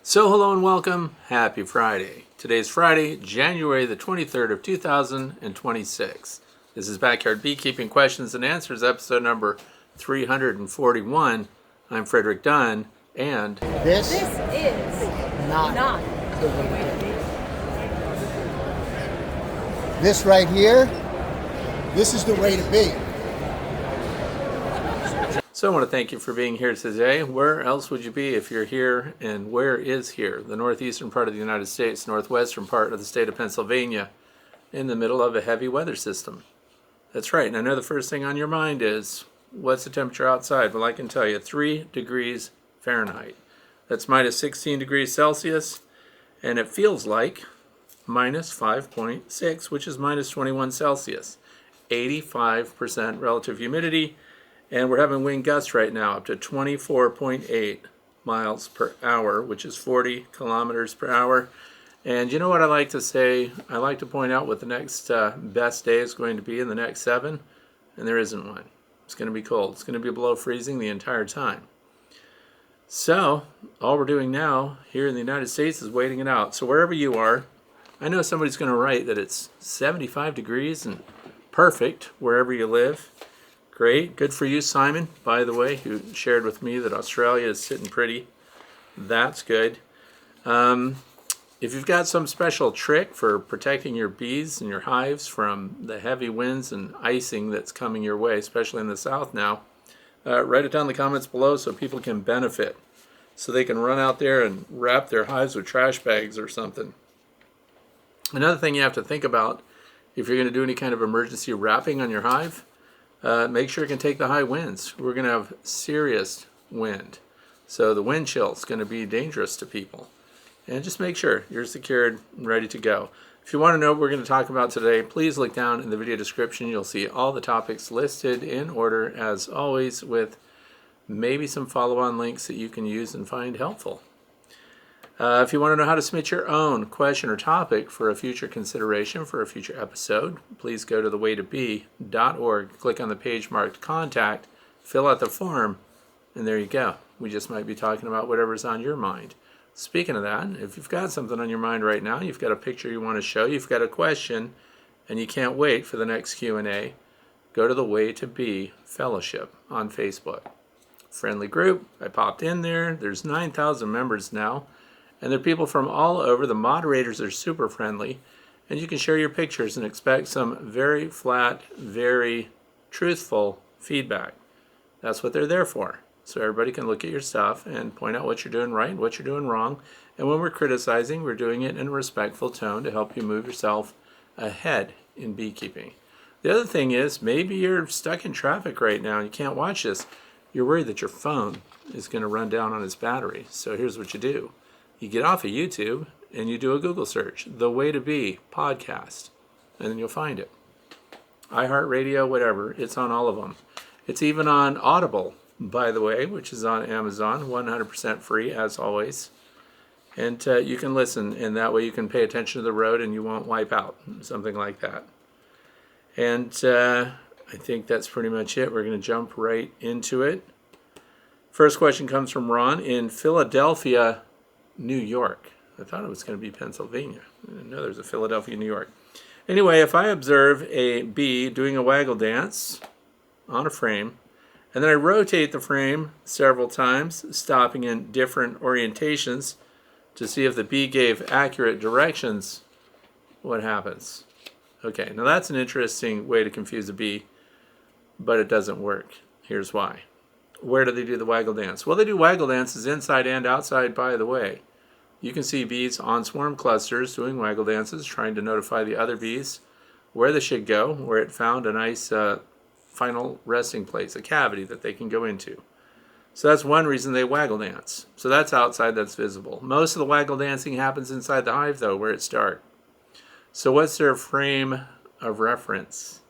So hello and welcome. Happy Friday. Today's Friday, January the 23rd of 2026. This is Backyard Beekeeping Questions and Answers, episode number 341. I'm Frederick Dunn, and This is not the way to be. This right here, this is the way to be. so I want to thank you for being here today. Where else would you be if you're here, and where is here? The northeastern part of the United States, northwestern part of the state of Pennsylvania, in the middle of a heavy weather system. That's right, and I know the first thing on your mind is, what's the temperature outside? Well, I can tell you, 3 degrees Fahrenheit. That's minus 16 degrees Celsius, and it feels like minus 5.6, which is minus 21 Celsius. 85% relative humidity, and we're having wind gusts right now up to 24.8 miles per hour, which is 40 kilometers per hour. And you know what I like to say? I like to point out what the next best day is going to be in the next 7, and there isn't one. It's going to be cold. It's going to be below freezing the entire time. So all we're doing now here in the United States is waiting it out. So wherever you are, I know somebody's going to write that it's 75 degrees and perfect wherever you live. Great. Good for you, Simon, by the way, who shared with me that Australia is sitting pretty. That's good. If you've got some special trick for protecting your bees and your hives from the heavy winds and icing that's coming your way, especially in the south now, write it down in the comments below so people can benefit, so they can run out there and wrap their hives with trash bags or something. Another thing you have to think about if you're going to do any kind of emergency wrapping on your hive, make sure it can take the high winds. We're going to have serious wind, so the wind chill is going to be dangerous to people. And just make sure you're secured and ready to go. If you want to know what we're going to talk about today, please look down in the video description. You'll see all the topics listed in order, as always, with maybe some follow-on links that you can use and find helpful. If you want to know how to submit your own question or topic for a future consideration for a future episode, please go to thewaytobee.org, click on the page marked Contact, fill out the form, and there you go. We just might be talking about whatever's on your mind. Speaking of that, if you've got something on your mind right now, you've got a picture you want to show, you've got a question, and you can't wait for the next Q&A, go to the Way to Bee Fellowship on Facebook. Friendly group. I popped in there. There's 9,000 members now, and there are people from all over. The moderators are super friendly, and you can share your pictures and expect some very flat, very truthful feedback. That's what they're there for. So everybody can look at your stuff and point out what you're doing right and what you're doing wrong. And when we're criticizing, we're doing it in a respectful tone to help you move yourself ahead in beekeeping. The other thing is, maybe you're stuck in traffic right now and you can't watch this. You're worried that your phone is going to run down on its battery. So here's what you do. You get off of YouTube and you do a Google search, The Way to Bee podcast, and then you'll find it. iHeartRadio, whatever, it's on all of them. It's even on Audible, by the way, which is on Amazon, 100% free as always. And you can listen, and that way you can pay attention to the road and you won't wipe out, something like that. And I think that's pretty much it. We're going to jump right into it. First question comes from Ron in Philadelphia, New York. I thought it was going to be Pennsylvania. I didn't know there's a Philadelphia, New York. Anyway, if I observe a bee doing a waggle dance on a frame, and then I rotate the frame several times, stopping in different orientations to see if the bee gave accurate directions, what happens? Okay, now that's an interesting way to confuse a bee, but it doesn't work. Here's why. Where do they do the waggle dance? Well, they do waggle dances inside and outside, by the way. You can see bees on swarm clusters doing waggle dances, trying to notify the other bees where they should go, where it found a nice final resting place, a cavity that they can go into. So that's one reason they waggle dance. So that's outside, that's visible. Most of the waggle dancing happens inside the hive, though, where it's dark. So what's their frame of reference?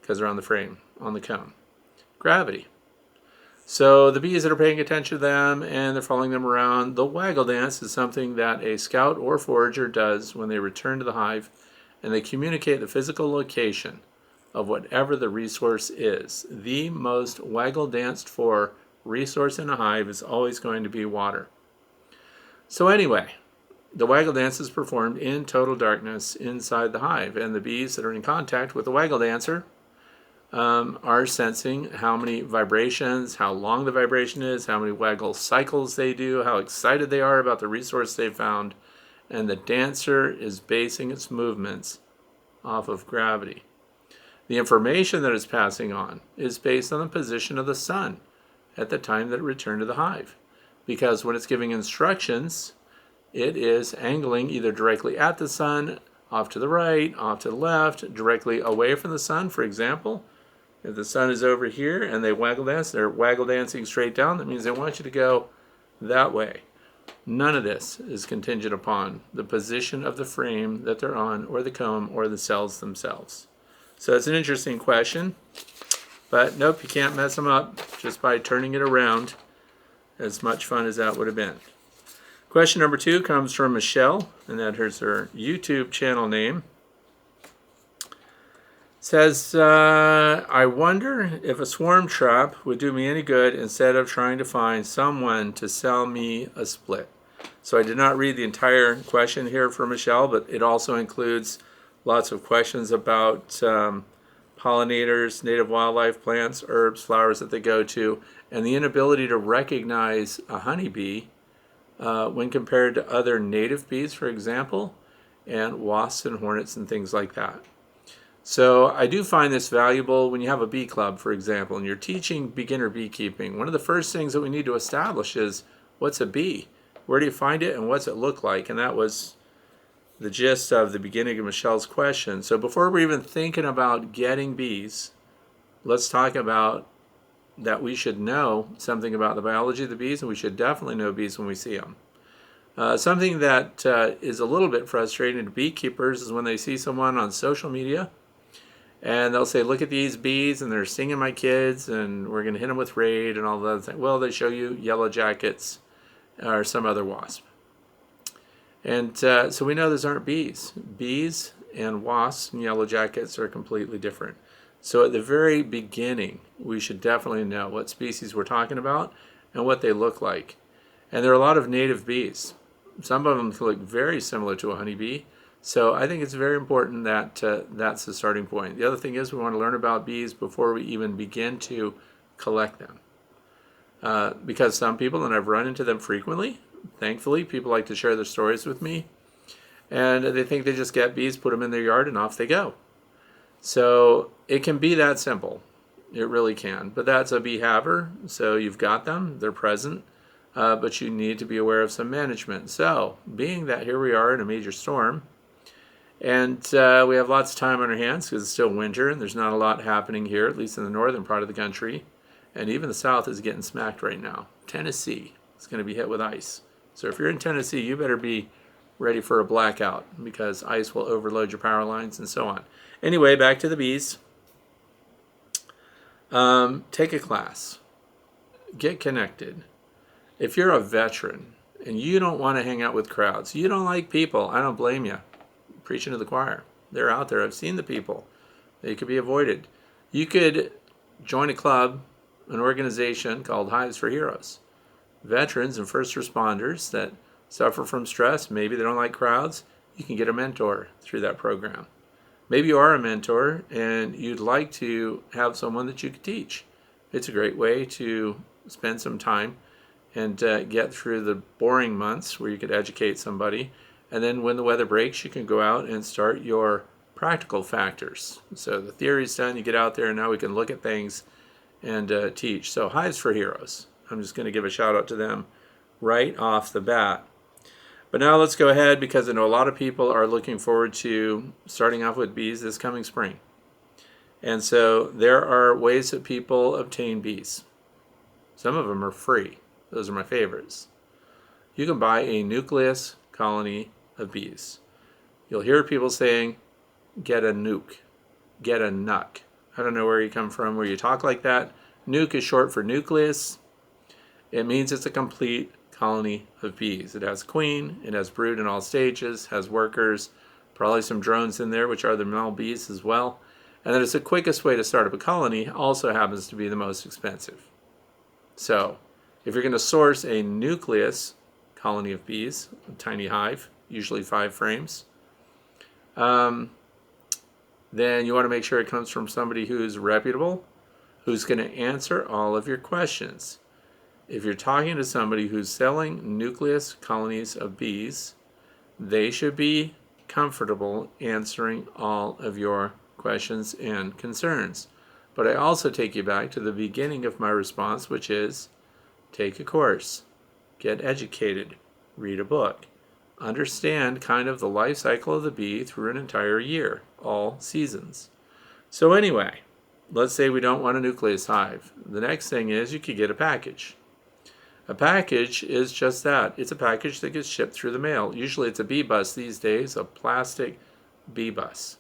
Because they're on the frame, on the cone. Gravity. So the bees that are paying attention to them and they're following them around, the waggle dance is something that a scout or forager does when they return to the hive, and they communicate the physical location of whatever the resource is. The most waggle danced for resource in a hive is always going to be water. So anyway, the waggle dance is performed in total darkness inside the hive, and the bees that are in contact with the waggle dancer are sensing how many vibrations, how long the vibration is, how many waggle cycles they do, how excited they are about the resource they found, and the dancer is basing its movements off of gravity. The information that it's passing on is based on the position of the sun at the time that it returned to the hive. Because when it's giving instructions, it is angling either directly at the sun, off to the right, off to the left, directly away from the sun, for example. If the sun is over here and they waggle dance, they're waggle dancing straight down. That means they want you to go that way. None of this is contingent upon the position of the frame that they're on, or the comb, or the cells themselves. So it's an interesting question, but nope, you can't mess them up just by turning it around, as much fun as that would have been. Question number 2 comes from Michelle, and that is her YouTube channel name. Says, I wonder if a swarm trap would do me any good instead of trying to find someone to sell me a split. So I did not read the entire question here for Michelle, but it also includes lots of questions about pollinators, native wildlife, plants, herbs, flowers that they go to, and the inability to recognize a honeybee when compared to other native bees, for example, and wasps and hornets and things like that. So I do find this valuable when you have a bee club, for example, and you're teaching beginner beekeeping. One of the first things that we need to establish is, what's a bee? Where do you find it, and what's it look like? And that was the gist of the beginning of Michelle's question. So before we're even thinking about getting bees, let's talk about that we should know something about the biology of the bees, and we should definitely know bees when we see them. Something that is a little bit frustrating to beekeepers is when they see someone on social media and they'll say, look at these bees, and they're stinging my kids, and we're going to hit them with raid and all that. Well, they show you yellow jackets or some other wasp. And so we know those aren't bees. Bees and wasps and yellow jackets are completely different. So at the very beginning, we should definitely know what species we're talking about and what they look like. And there are a lot of native bees. Some of them look very similar to a honeybee. So I think it's very important that that's the starting point. The other thing is we want to learn about bees before we even begin to collect them. Because some people, and I've run into them frequently, thankfully, people like to share their stories with me, and they think they just get bees, put them in their yard, and off they go. So it can be that simple. It really can. But that's a bee haver, so you've got them, they're present, but you need to be aware of some management. So being that here we are in a major storm, and we have lots of time on our hands because it's still winter and there's not a lot happening here, at least in the northern part of the country, and even the south is getting smacked right now. Tennessee is going to be hit with ice. So if you're in Tennessee, you better be ready for a blackout because ice will overload your power lines and so on. Anyway, back to the bees. Take a class. Get connected. If you're a veteran and you don't want to hang out with crowds, you don't like people, I don't blame you. Preaching to the choir. They're out there. I've seen the people. They could be avoided. You could join a club, an organization called Hives for Heroes. Veterans and first responders that suffer from stress, maybe they don't like crowds, you can get a mentor through that program. Maybe you are a mentor and you'd like to have someone that you could teach. It's a great way to spend some time and get through the boring months where you could educate somebody. And then when the weather breaks, you can go out and start your practical factors. So the theory's done, you get out there, and now we can look at things and teach. So Hives for Heroes. I'm just going to give a shout out to them right off the bat. But now let's go ahead, because I know a lot of people are looking forward to starting off with bees this coming spring. And so there are ways that people obtain bees. Some of them are free. Those are my favorites. You can buy a nucleus colony of bees. You'll hear people saying, get a nuke, get a nuck. I don't know where you come from, where you talk like that. Nuke is short for nucleus. It means it's a complete colony of bees. It has queen, it has brood in all stages, has workers, probably some drones in there, which are the male bees as well. And then it's the quickest way to start up a colony, also happens to be the most expensive. So if you're going to source a nucleus colony of bees, a tiny hive, usually 5 frames. Then you want to make sure it comes from somebody who's reputable, who's going to answer all of your questions. If you're talking to somebody who's selling nucleus colonies of bees, they should be comfortable answering all of your questions and concerns. But I also take you back to the beginning of my response, which is take a course, get educated, read a book, understand kind of the life cycle of the bee through an entire year, all seasons. So anyway, let's say we don't want a nucleus hive. The next thing is you could get a package. A package is just that. It's a package that gets shipped through the mail. Usually it's a bee bus these days, a plastic bee bus.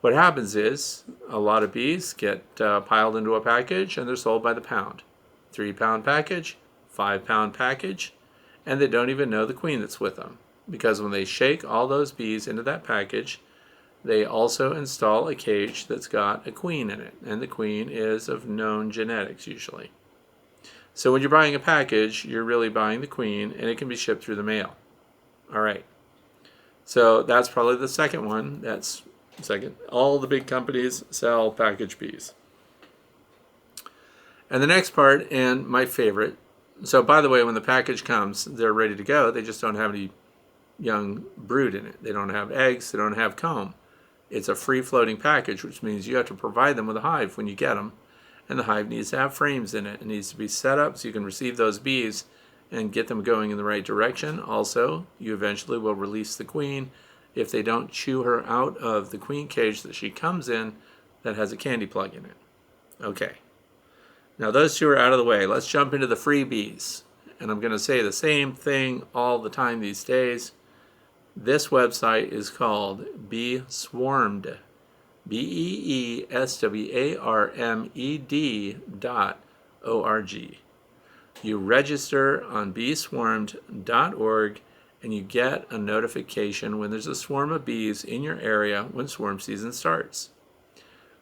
What happens is a lot of bees get piled into a package and they're sold by the pound. 3-pound package, 5-pound package, and they don't even know the queen that's with them. Because when they shake all those bees into that package, they also install a cage that's got a queen in it. And the queen is of known genetics usually. So when you're buying a package, you're really buying the queen, and it can be shipped through the mail. All right. So that's probably the second one. That's second. All the big companies sell package bees. And the next part, and my favorite. So by the way, when the package comes, they're ready to go. They just don't have any young brood in it. They don't have eggs. They don't have comb. It's a free-floating package, which means you have to provide them with a hive when you get them. And the hive needs to have frames in it. It needs to be set up so you can receive those bees and get them going in the right direction. Also, you eventually will release the queen if they don't chew her out of the queen cage that she comes in that has a candy plug in it. Okay. Now those two are out of the way. Let's jump into the freebies. And I'm going to say the same thing all the time these days. This website is called Beeswarmed. Beeswarmed.org. You register on beeswarmed.org and you get a notification when there's a swarm of bees in your area when swarm season starts.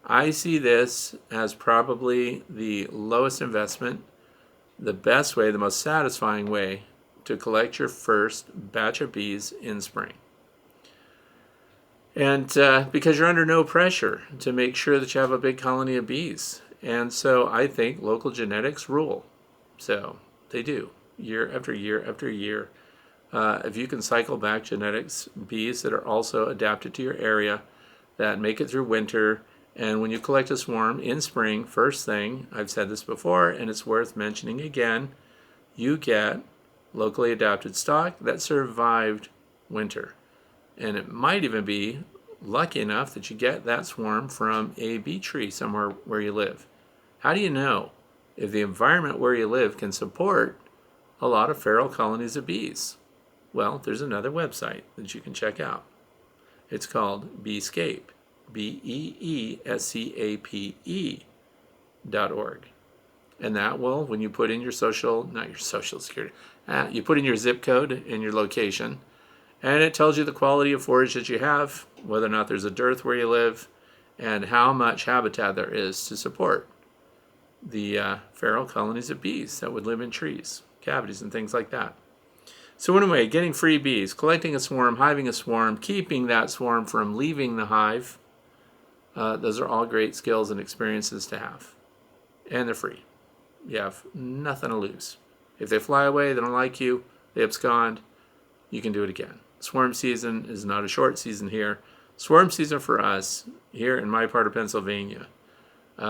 I see this as probably the lowest investment, the best way, the most satisfying way to collect your first batch of bees in spring. And because you're under no pressure to make sure that you have a big colony of bees. And so I think local genetics rule. So they do, year after year after year. If you can cycle back genetics, bees that are also adapted to your area, that make it through winter, and when you collect a swarm in spring, first thing, I've said this before, and it's worth mentioning again, you get locally adapted stock that survived winter. And it might even be lucky enough that you get that swarm from a bee tree somewhere where you live. How do you know if the environment where you live can support a lot of feral colonies of bees? Well, there's another website that you can check out. It's called Beescape, BeesCape.org. And that will, when you put in your not your social security, you put in your zip code and your location, and it tells you the quality of forage that you have, whether or not there's a dearth where you live, and how much habitat there is to support the feral colonies of bees that would live in trees, cavities, and things like that. So anyway, getting free bees, collecting a swarm, hiving a swarm, keeping that swarm from leaving the hive, those are all great skills and experiences to have. And they're free. You have nothing to lose. If they fly away, they don't like you, they abscond, you can do it again. Swarm season is not a short season here. Swarm season for us here in my part of Pennsylvania. We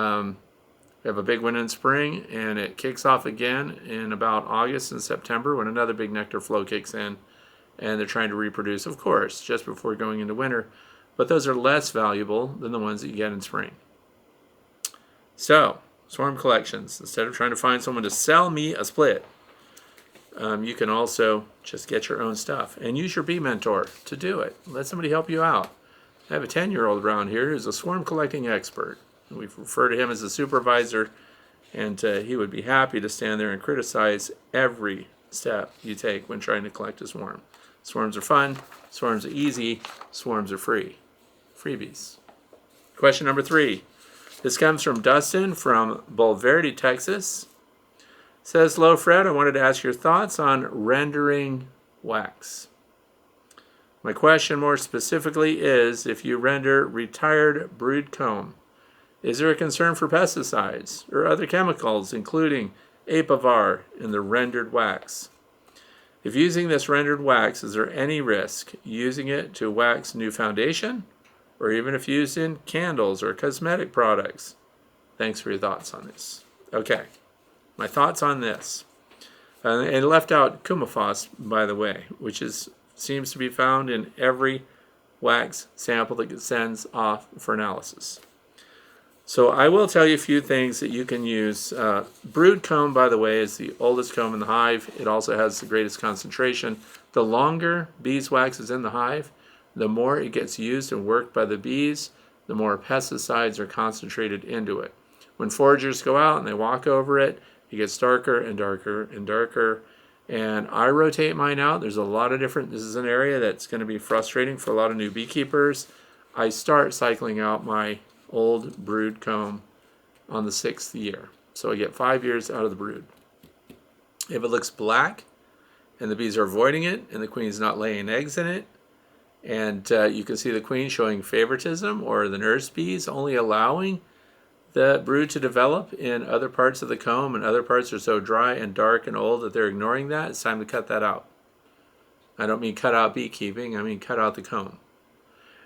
have a big one in spring, and it kicks off again in about August and September when another big nectar flow kicks in, and they're trying to reproduce, of course, just before going into winter. But those are less valuable than the ones that you get in spring. So, swarm collections. Instead of trying to find someone to sell me a split, you can also just get your own stuff and use your bee mentor to do it. Let somebody help you out. I have a 10-year-old around here who's a swarm collecting expert. We refer to him as a supervisor, and he would be happy to stand there and criticize every step you take when trying to collect a swarm. Swarms are fun, swarms are easy, swarms are free. Freebies. Question number 3. This comes from Dustin from Bulverde, Texas. Says, hello, Fred. I wanted to ask your thoughts on rendering wax. My question more specifically is, if you render retired brood comb, is there a concern for pesticides or other chemicals, including apivar, in the rendered wax? If using this rendered wax, is there any risk using it to wax new foundation, or even if used in candles or cosmetic products? Thanks for your thoughts on this. Okay, my thoughts on this. And it left out coumaphos, by the way, which seems to be found in every wax sample that gets sends off for analysis. So I will tell you a few things that you can use. Brood comb, by the way, is the oldest comb in the hive. It also has the greatest concentration. The longer beeswax is in the hive, the more it gets used and worked by the bees, the more pesticides are concentrated into it. When foragers go out and they walk over it, it gets darker and darker and darker. And I rotate mine out. There's a lot of different, this is an area that's going to be frustrating for a lot of new beekeepers. I start cycling out my old brood comb on the 6th year. So I get 5 years out of the brood. If it looks black and the bees are avoiding it and the queen's not laying eggs in it, and you can see the queen showing favoritism, or the nurse bees only allowing the brood to develop in other parts of the comb, and other parts are so dry and dark and old that they're ignoring that, it's time to cut that out. I don't mean cut out beekeeping, I mean cut out the comb.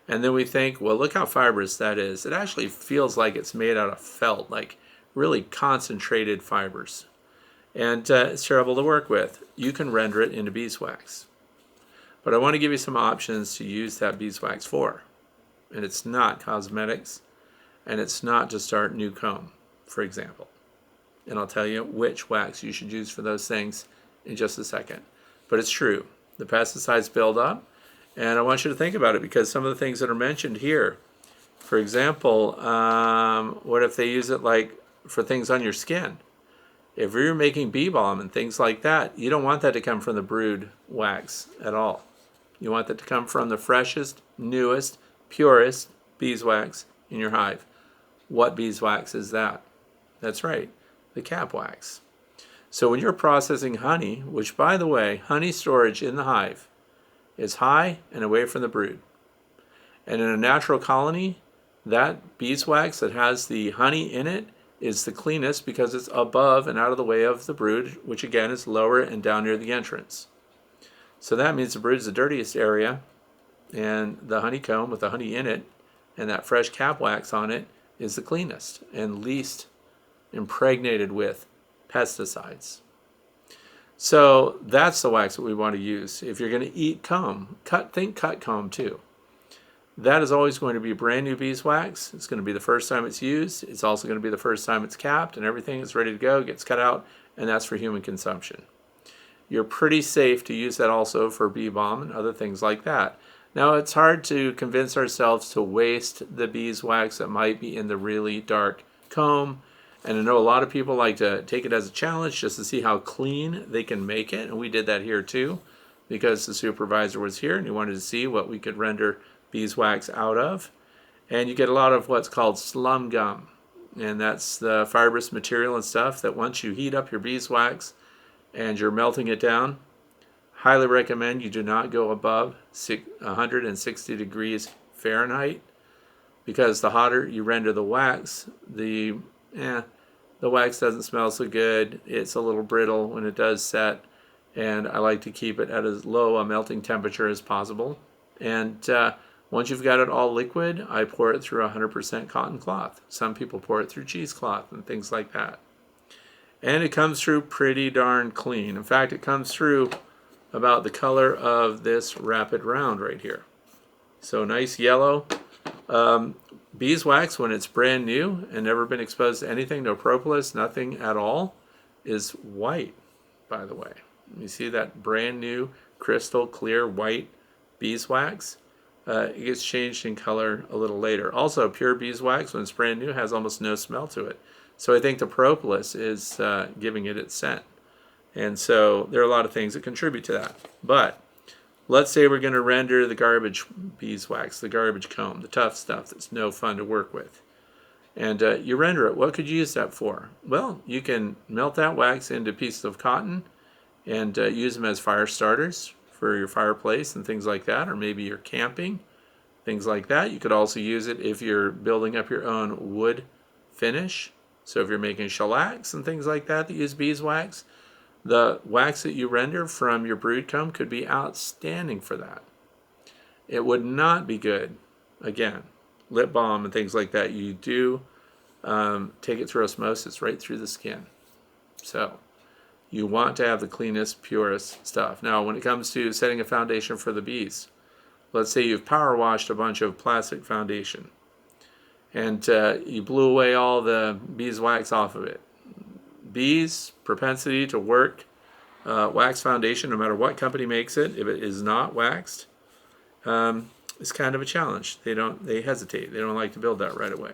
And then we think, well, look how fibrous that is. It actually feels like it's made out of felt, like really concentrated fibers. And it's terrible to work with. You can render it into beeswax. But I want to give you some options to use that beeswax for. And it's not cosmetics, and it's not to start new comb, for example. And I'll tell you which wax you should use for those things in just a second. But it's true. The pesticides build up, and I want you to think about it, because some of the things that are mentioned here, for example, what if they use it like for things on your skin? If you're making bee balm and things like that, you don't want that to come from the brood wax at all. You want that to come from the freshest, newest, purest beeswax in your hive. What beeswax is that? That's right, the cap wax. So when you're processing honey, which, by the way, honey storage in the hive is high and away from the brood. And in a natural colony, that beeswax that has the honey in it is the cleanest because it's above and out of the way of the brood, which again is lower and down near the entrance. So that means the brood is the dirtiest area, and the honeycomb with the honey in it and that fresh cap wax on it is the cleanest and least impregnated with pesticides. So that's the wax that we want to use. If you're going to eat comb, think cut comb too. That is always going to be brand new beeswax. It's going to be the first time it's used. It's also going to be the first time it's capped, and everything is ready to go, gets cut out, and that's for human consumption. You're pretty safe to use that also for bee balm and other things like that. Now, it's hard to convince ourselves to waste the beeswax that might be in the really dark comb. And I know a lot of people like to take it as a challenge just to see how clean they can make it. And we did that here too, because the supervisor was here and he wanted to see what we could render beeswax out of. And you get a lot of what's called slum gum. And that's the fibrous material and stuff that once you heat up your beeswax and you're melting it down, highly recommend you do not go above 160 degrees Fahrenheit, because the hotter you render the wax, the wax doesn't smell so good. It's a little brittle when it does set, and I like to keep it at as low a melting temperature as possible. And once you've got it all liquid, I pour it through 100% cotton cloth. Some people pour it through cheesecloth and things like that. And it comes through pretty darn clean. In fact, it comes through about the color of this Rapid Round right here. So nice yellow. Beeswax, when it's brand new and never been exposed to anything, no propolis, nothing at all, is white, by the way. You see that brand new crystal clear white beeswax? It gets changed in color a little later. Also, pure beeswax, when it's brand new, has almost no smell to it. So I think the propolis is giving it its scent. And so there are a lot of things that contribute to that. But let's say we're going to render the garbage beeswax, the garbage comb, the tough stuff that's no fun to work with. And you render it. What could you use that for? Well, you can melt that wax into pieces of cotton and use them as fire starters for your fireplace and things like that, or maybe you're camping, things like that. You could also use it if you're building up your own wood finish. So if you're making shellacs and things like that use beeswax, the wax that you render from your brood comb could be outstanding for that. It would not be good, again, lip balm and things like that. You do take it through osmosis right through the skin. So you want to have the cleanest, purest stuff. Now, when it comes to setting a foundation for the bees, let's say you've power washed a bunch of plastic foundation and you blew away all the beeswax off of it. Bees' propensity to work wax foundation, no matter what company makes it, if it is not waxed, is kind of a challenge. They hesitate. They don't like to build that right away.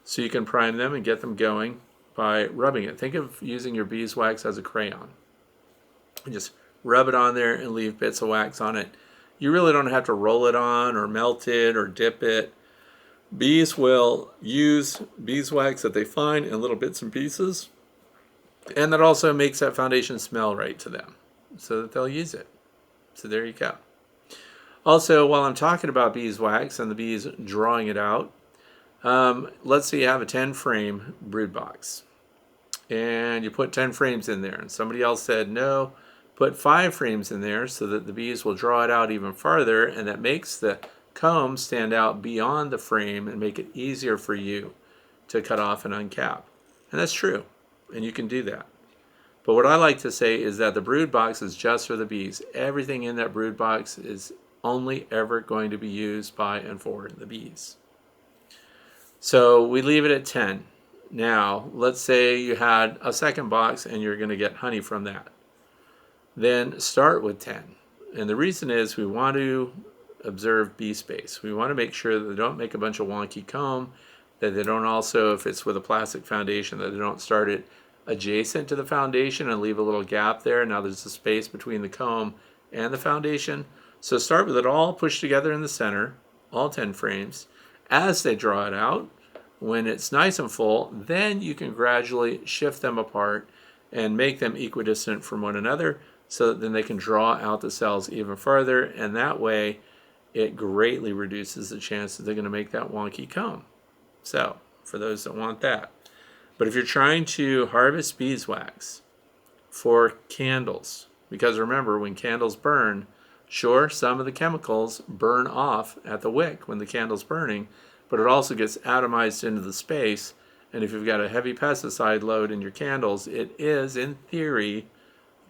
So you can prime them and get them going by rubbing it. Think of using your beeswax as a crayon. And just rub it on there and leave bits of wax on it. You really don't have to roll it on or melt it or dip it. Bees will use beeswax that they find in little bits and pieces. And that also makes that foundation smell right to them, so that they'll use it. So there you go. Also, while I'm talking about beeswax and the bees drawing it out, let's say you have a 10-frame brood box. And you put 10 frames in there. And somebody else said, no, put 5 frames in there so that the bees will draw it out even farther. And that makes the comb stand out beyond the frame and make it easier for you to cut off and uncap. And that's true. And you can do that. But what I like to say is that the brood box is just for the bees. Everything in that brood box is only ever going to be used by and for the bees. So we leave it at 10. Now, let's say you had a second box and you're going to get honey from that. Then start with 10. And the reason is we want to observe bee space. We want to make sure that they don't make a bunch of wonky comb, that they don't also, if it's with a plastic foundation, that they don't start it adjacent to the foundation and leave a little gap there. Now there's a space between the comb and the foundation. So start with it all pushed together in the center, all 10 frames. As they draw it out, when it's nice and full, then you can gradually shift them apart and make them equidistant from one another so that then they can draw out the cells even further, and that way it greatly reduces the chance that they're going to make that wonky comb. So, for those that want that. But if you're trying to harvest beeswax for candles, because remember, when candles burn, sure, some of the chemicals burn off at the wick when the candle's burning, but it also gets atomized into the space. And if you've got a heavy pesticide load in your candles, it is, in theory,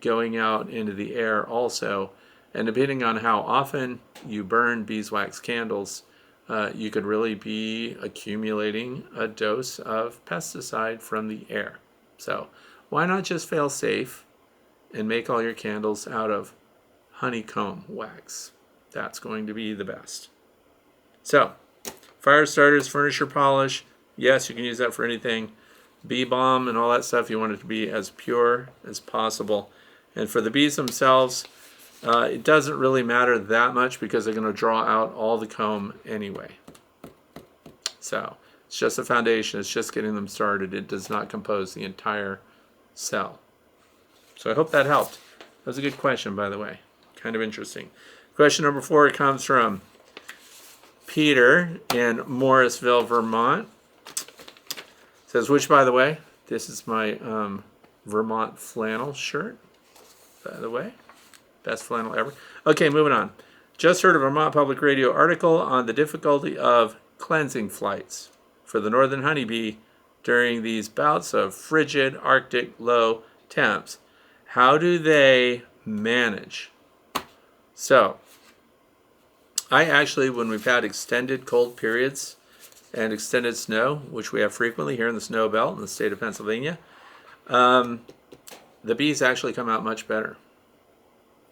going out into the air also. And depending on how often you burn beeswax candles, you could really be accumulating a dose of pesticide from the air. So why not just fail safe and make all your candles out of honeycomb wax? That's going to be the best. So, fire starters, furniture polish, yes, you can use that for anything. Bee balm and all that stuff, you want it to be as pure as possible. And for the bees themselves, it doesn't really matter that much because they're going to draw out all the comb anyway. So it's just a foundation. It's just getting them started. It does not compose the entire cell. So I hope that helped. That was a good question, by the way. Kind of interesting. Question number 4 comes from Peter in Morrisville, Vermont. It says, which, by the way, this is my Vermont flannel shirt, by the way. Best flannel ever. Okay, moving on. Just heard a Vermont Public Radio article on the difficulty of cleansing flights for the northern honeybee during these bouts of frigid Arctic low temps. How do they manage? So, I actually, when we've had extended cold periods and extended snow, which we have frequently here in the snow belt in the state of Pennsylvania, the bees actually come out much better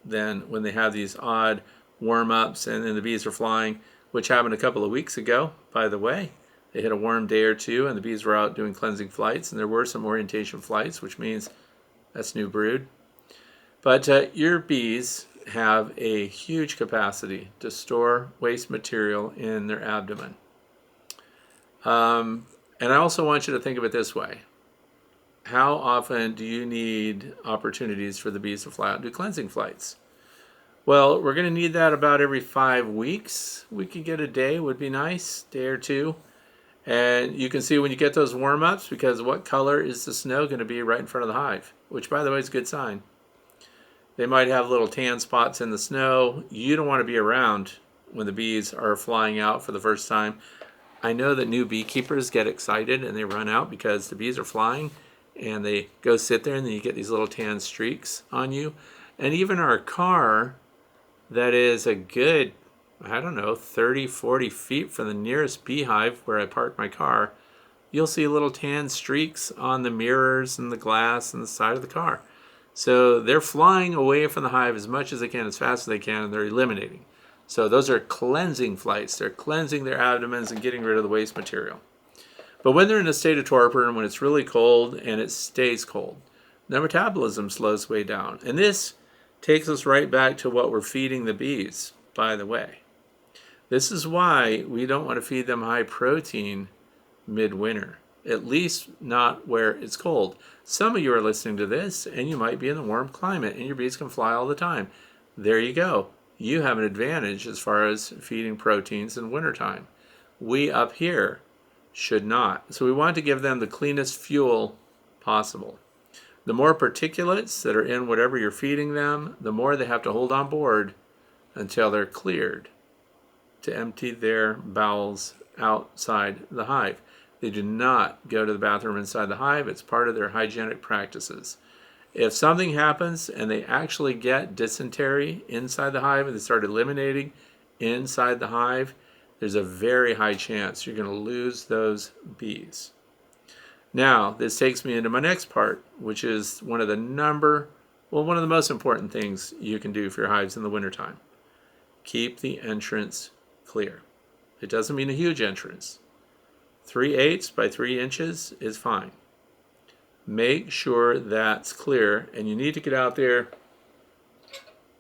than when they have these odd warm-ups and then the bees are flying, which happened a couple of weeks ago, by the way. They hit a warm day or two and the bees were out doing cleansing flights, and there were some orientation flights, which means that's new brood. But your bees have a huge capacity to store waste material in their abdomen. And I also want you to think of it this way. How often do you need opportunities for the bees to fly out and do cleansing flights? Well, we're going to need that about every 5 weeks. We could get a day, would be nice, day or two. And you can see when you get those warm-ups, because what color is the snow going to be right in front of the hive, which, by the way, is a good sign. They might have little tan spots in the snow. You don't want to be around when the bees are flying out for the first time. I know that new beekeepers get excited and they run out because the bees are flying, and they go sit there, and then you get these little tan streaks on you. And even our car, that is a good, I don't know, 30, 40 feet from the nearest beehive where I park my car, you'll see little tan streaks on the mirrors and the glass and the side of the car. So they're flying away from the hive as much as they can, as fast as they can, and they're eliminating. So those are cleansing flights. They're cleansing their abdomens and getting rid of the waste material. But when they're in a state of torpor and when it's really cold and it stays cold, their metabolism slows way down. And this takes us right back to what we're feeding the bees, by the way. This is why we don't want to feed them high protein midwinter, at least not where it's cold. Some of you are listening to this and you might be in a warm climate and your bees can fly all the time. There you go. You have an advantage as far as feeding proteins in wintertime. We up here should not. So we want to give them the cleanest fuel possible. The more particulates that are in whatever you're feeding them, the more they have to hold on board until they're cleared to empty their bowels outside the hive. They do not go to the bathroom inside the hive. It's part of their hygienic practices. If something happens and they actually get dysentery inside the hive and they start eliminating inside the hive, there's a very high chance you're going to lose those bees. Now, this takes me into my next part, which is one of the most important things you can do for your hives in the wintertime. Keep the entrance clear. It doesn't mean a huge entrance. 3/8 by 3 inches is fine. Make sure that's clear, and you need to get out there.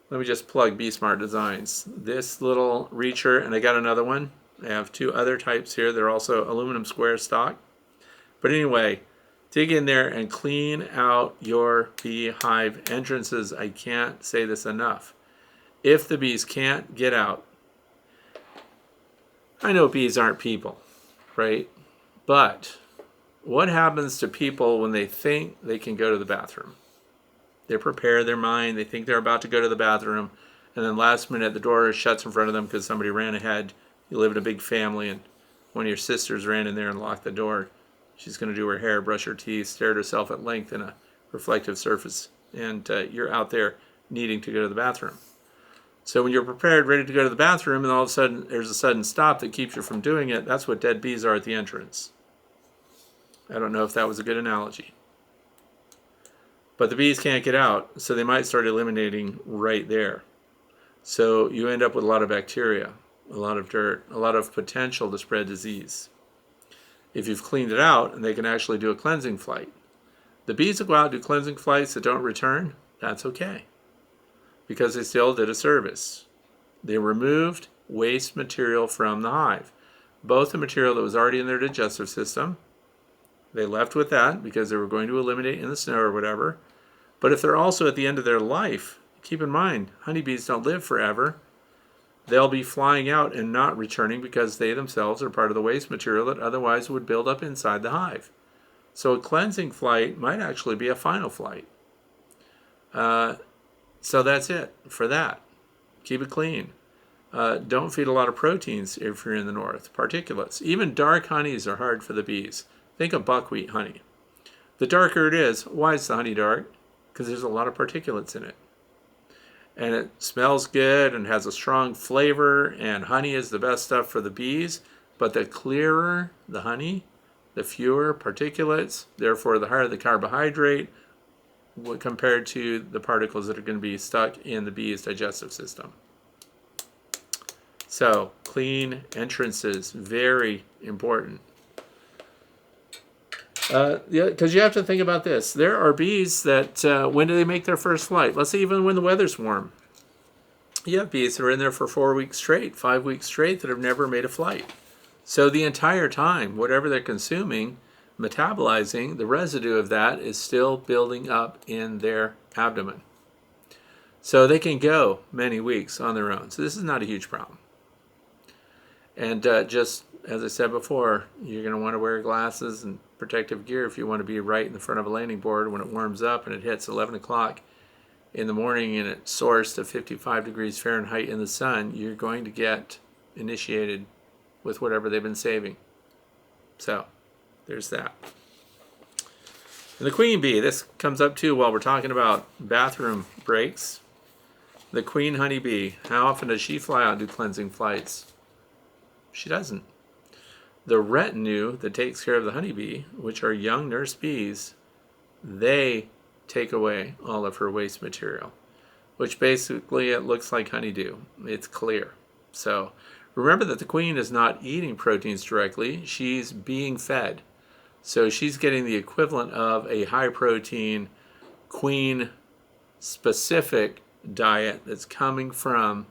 Let me just plug Bee Smart Designs. This little reacher, and I got another one. I have 2 other types here. They're also aluminum square stock. But anyway, dig in there and clean out your beehive entrances. I can't say this enough. If the bees can't get out, I know bees aren't people, right? But what happens to people when they think they can go to the bathroom? They prepare their mind, they think they're about to go to the bathroom, and then last minute the door shuts in front of them because somebody ran ahead. You live in a big family and one of your sisters ran in there and locked the door. She's going to do her hair, brush her teeth, stare at herself at length in a reflective surface, and you're out there needing to go to the bathroom. So when you're prepared, ready to go to the bathroom, and all of a sudden there's a sudden stop that keeps you from doing it, that's what dead bees are at the entrance. I don't know if that was a good analogy. But the bees can't get out, so they might start eliminating right there. So you end up with a lot of bacteria, a lot of dirt, a lot of potential to spread disease. If you've cleaned it out and they can actually do a cleansing flight. The bees that go out and do cleansing flights that don't return, that's okay. Because they still did a service. They removed waste material from the hive. Both the material that was already in their digestive system, they left with that because they were going to eliminate in the snow or whatever. But if they're also at the end of their life, keep in mind, honeybees don't live forever. They'll be flying out and not returning because they themselves are part of the waste material that otherwise would build up inside the hive. So a cleansing flight might actually be a final flight. So that's it for that. Keep it clean. Don't feed a lot of proteins if you're in the north. Particulates. Even dark honeys are hard for the bees. Think of buckwheat honey. The darker it is, why is the honey dark? Because there's a lot of particulates in it. And it smells good and has a strong flavor, and honey is the best stuff for the bees. But the clearer the honey, the fewer particulates, therefore the higher the carbohydrate compared to the particles that are going to be stuck in the bee's digestive system. So clean entrances, very important. Because you have to think about this. There are bees that, when do they make their first flight? Let's say even when the weather's warm. You have bees that are in there for 4 weeks straight, 5 weeks straight that have never made a flight. So the entire time, whatever they're consuming, metabolizing, the residue of that is still building up in their abdomen. So they can go many weeks on their own. So this is not a huge problem. And just as I said before, you're going to want to wear glasses and protective gear if you want to be right in the front of a landing board when it warms up and it hits 11 o'clock in the morning and it soars to 55 degrees Fahrenheit in the sun. You're going to get initiated with whatever they've been saving. So there's that. And the queen bee, this comes up too while we're talking about bathroom breaks. The queen honeybee, how often does she fly out and do cleansing flights? She doesn't. The retinue that takes care of the honeybee, which are young nurse bees, they take away all of her waste material, which basically it looks like honeydew. It's clear. So remember that the queen is not eating proteins directly. She's being fed. So she's getting the equivalent of a high protein queen specific diet that's coming from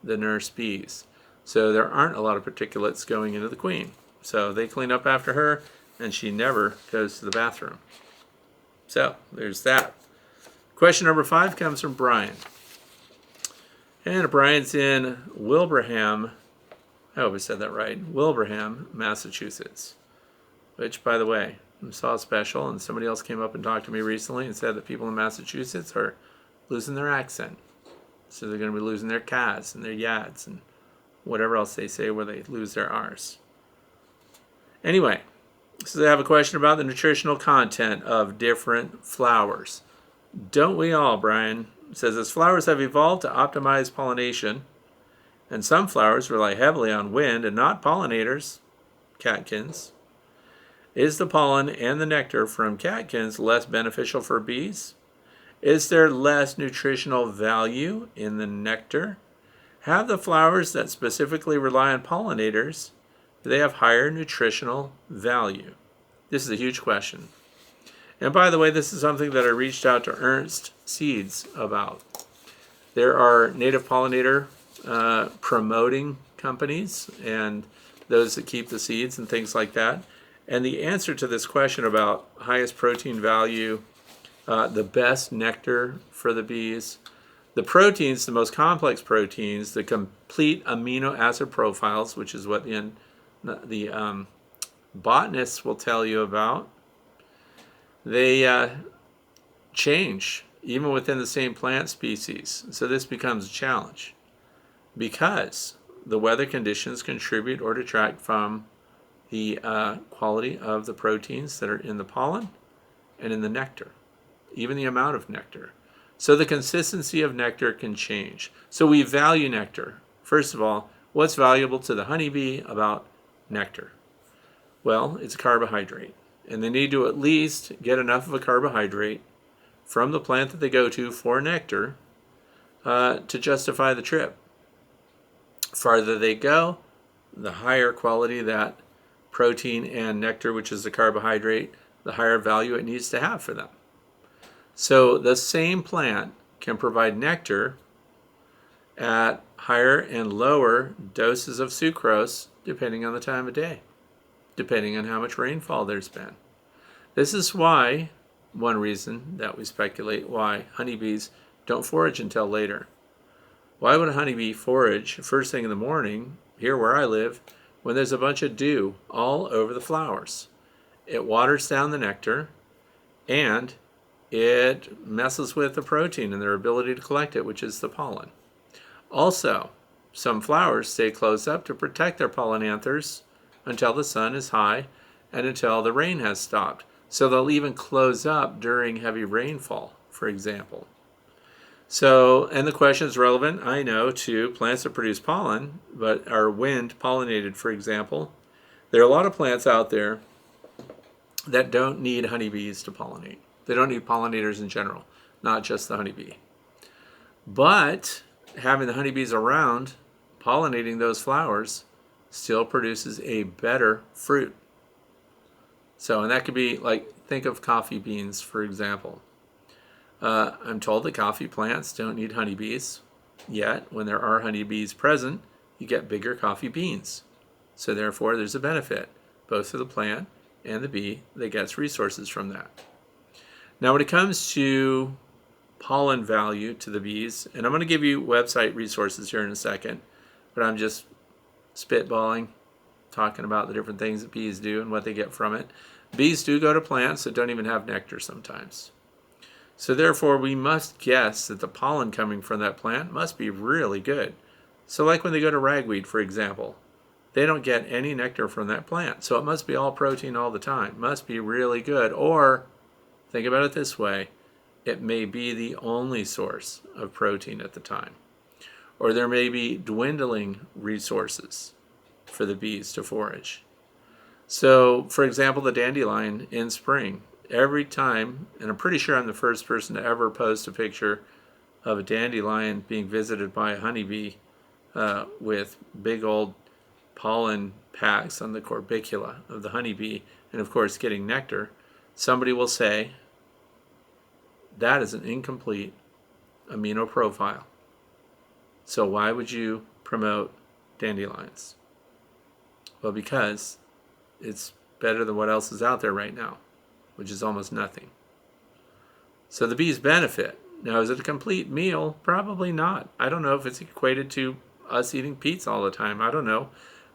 the nurse bees. So there aren't a lot of particulates going into the queen. So they clean up after her and she never goes to the bathroom. So there's that. Question number 5 comes from Brian. And Brian's in Wilbraham, I hope I said that right, Wilbraham, Massachusetts. Which, by the way, I saw a special and somebody else came up and talked to me recently and said that people in Massachusetts are losing their accent. So they're going to be losing their Ks and their yads and whatever else they say where they lose their Rs. Anyway, so they have a question about the nutritional content of different flowers. Don't we all, Brian? It says, as flowers have evolved to optimize pollination, and some flowers rely heavily on wind and not pollinators, catkins, is the pollen and the nectar from catkins less beneficial for bees? Is there less nutritional value in the nectar? Have the flowers that specifically rely on pollinators, do they have higher nutritional value? This is a huge question. And by the way, this is something that I reached out to Ernst Seeds about. There are native pollinator promoting companies and those that keep the seeds and things like that. And the answer to this question about highest protein value, the best nectar for the bees, the proteins, the most complex proteins, the complete amino acid profiles, which is what the botanists will tell you about, they change even within the same plant species. So this becomes a challenge because the weather conditions contribute or detract from the quality of the proteins that are in the pollen and in the nectar, even the amount of nectar. So the consistency of nectar can change. So we value nectar. First of all, what's valuable to the honeybee about nectar? Well, it's a carbohydrate. And they need to at least get enough of a carbohydrate from the plant that they go to for nectar to justify the trip. Farther they go, the higher quality that protein and nectar, which is the carbohydrate, the higher value it needs to have for them. So the same plant can provide nectar at higher and lower doses of sucrose depending on the time of day, depending on how much rainfall there's been. This is why, one reason that we speculate why honeybees don't forage until later. Why would a honeybee forage first thing in the morning, here where I live, when there's a bunch of dew all over the flowers? It waters down the nectar and it messes with the protein and their ability to collect it, which is the pollen. Also, some flowers stay closed up to protect their pollen anthers until the sun is high and until the rain has stopped. So they'll even close up during heavy rainfall, for example. So, and the question is relevant, I know, to plants that produce pollen, but are wind pollinated, for example. There are a lot of plants out there that don't need honeybees to pollinate. They don't need pollinators in general, not just the honeybee. But having the honeybees around, pollinating those flowers, still produces a better fruit. So, and that could be like, think of coffee beans, for example. I'm told that coffee plants don't need honeybees, yet when there are honeybees present, you get bigger coffee beans. So therefore, there's a benefit, both to the plant and the bee that gets resources from that. Now, when it comes to pollen value to the bees, and I'm going to give you website resources here in a second, but I'm just spitballing, talking about the different things that bees do and what they get from it. Bees do go to plants that don't even have nectar sometimes. So therefore, we must guess that the pollen coming from that plant must be really good. So like when they go to ragweed, for example, they don't get any nectar from that plant. So it must be all protein all the time. It must be really good. Or, think about it this way, it may be the only source of protein at the time. Or there may be dwindling resources for the bees to forage. So, for example, the dandelion in spring, every time, and I'm pretty sure I'm the first person to ever post a picture of a dandelion being visited by a honeybee with big old pollen packs on the corbicula of the honeybee, and of course getting nectar, somebody will say, that is an incomplete amino profile. So why would you promote dandelions? Well, because it's better than what else is out there right now, which is almost nothing. So the bees benefit. Now, is it a complete meal? Probably not. I don't know if it's equated to us eating pizza all the time. I don't know.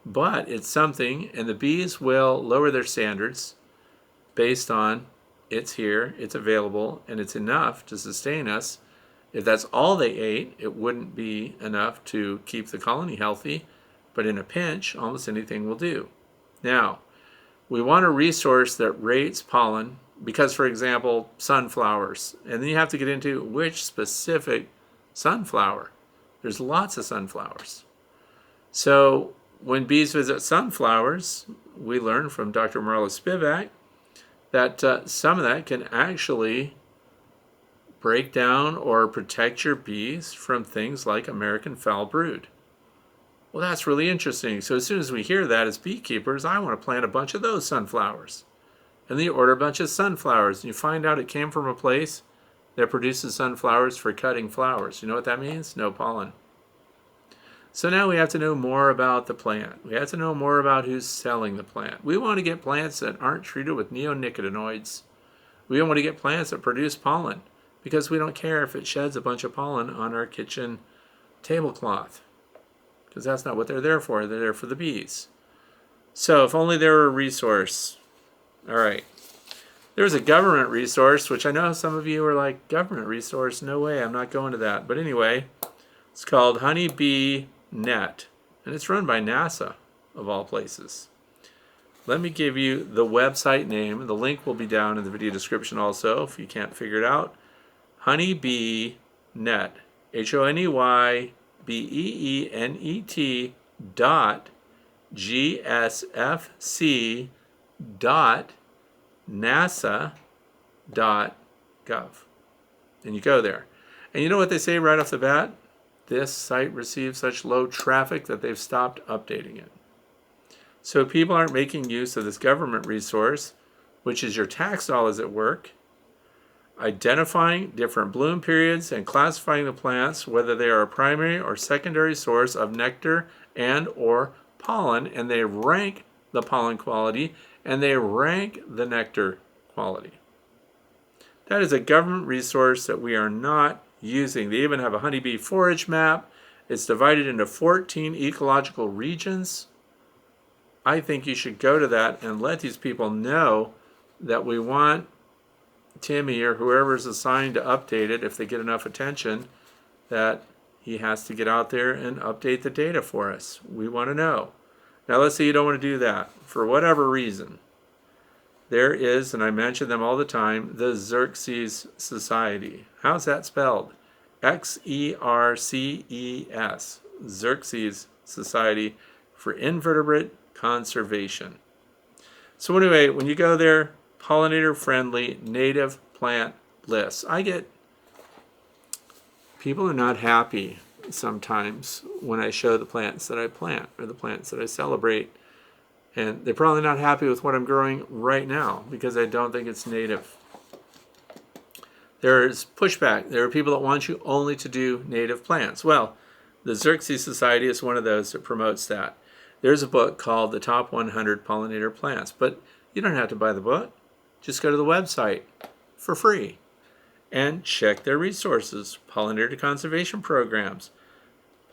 But it's something, and the bees will lower their standards based on it's here, it's available, and it's enough to sustain us. If that's all they ate, it wouldn't be enough to keep the colony healthy, but in a pinch, almost anything will do. Now, we want a resource that rates pollen because, for example, sunflowers, and then you have to get into which specific sunflower. There's lots of sunflowers. So when bees visit sunflowers, we learn from Dr. Marla Spivak that some of that can actually break down or protect your bees from things like American foul brood. Well, that's really interesting. So as soon as we hear that as beekeepers, I want to plant a bunch of those sunflowers. And then you order a bunch of sunflowers, and you find out it came from a place that produces sunflowers for cutting flowers. You know what that means? No pollen. So now we have to know more about the plant. We have to know more about who's selling the plant. We want to get plants that aren't treated with neonicotinoids. We want to get plants that produce pollen because we don't care if it sheds a bunch of pollen on our kitchen tablecloth, because that's not what they're there for. They're there for the bees. So if only there were a resource. All right. There's a government resource, which I know some of you are like, government resource? No way, I'm not going to that. But anyway, it's called HoneyBeeNet, and it's run by NASA, of all places. Let me give you the website name. The link will be down in the video description also, if you can't figure it out. HoneyBeeNet, HoneyBeeNet dot gsfc dot nasa dot gov. And you go there. And you know what they say right off the bat? This site receives such low traffic that they've stopped updating it. So people aren't making use of this government resource, which is your tax dollars at work, identifying different bloom periods and classifying the plants, whether they are a primary or secondary source of nectar and or pollen, and they rank the pollen quality and they rank the nectar quality. That is a government resource that we are not using. They even have a honeybee forage map. It's divided into 14 ecological regions. I think you should go to that and let these people know that we want Timmy or whoever's assigned to update it, if they get enough attention, that he has to get out there and update the data for us. We want to know. Now let's say you don't want to do that for whatever reason. There is, and I mention them all the time, the Xerces Society. How's that spelled? Xerces. Xerces Society for Invertebrate Conservation. So anyway, when you go there, pollinator-friendly native plant lists. People are not happy sometimes when I show the plants that I plant or the plants that I celebrate. And they're probably not happy with what I'm growing right now because I don't think it's native. There's pushback. There are people that want you only to do native plants. Well, the Xerces Society is one of those that promotes that. there's a book called The Top 100 Pollinator Plants, but you don't have to buy the book. Just go to the website for free and check their resources, pollinator conservation programs,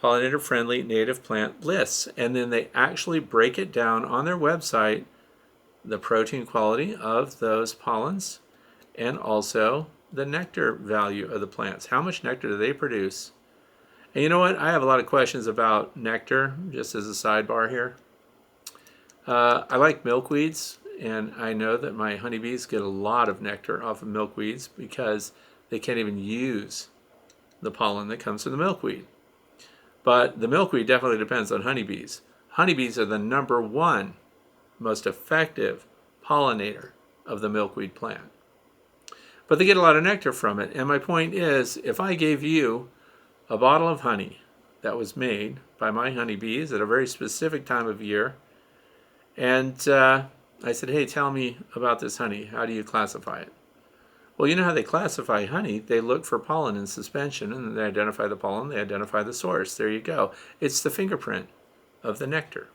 pollinator-friendly native plant lists, and then they actually break it down on their website, the protein quality of those pollens, and also the nectar value of the plants. How much nectar do they produce? And you know what? I have a lot of questions about nectar, just as a sidebar here. I like milkweeds, and I know that my honeybees get a lot of nectar off of milkweeds because they can't even use the pollen that comes from the milkweed. But the milkweed definitely depends on honeybees. Honeybees are the number one most effective pollinator of the milkweed plant. But they get a lot of nectar from it. And my point is, if I gave you a bottle of honey that was made by my honeybees at a very specific time of year, and I said, hey, tell me about this honey. How do you classify it? Well, you know how they classify honey? They look for pollen in suspension, and they identify the pollen, they identify the source. There you go. It's the fingerprint of the nectar.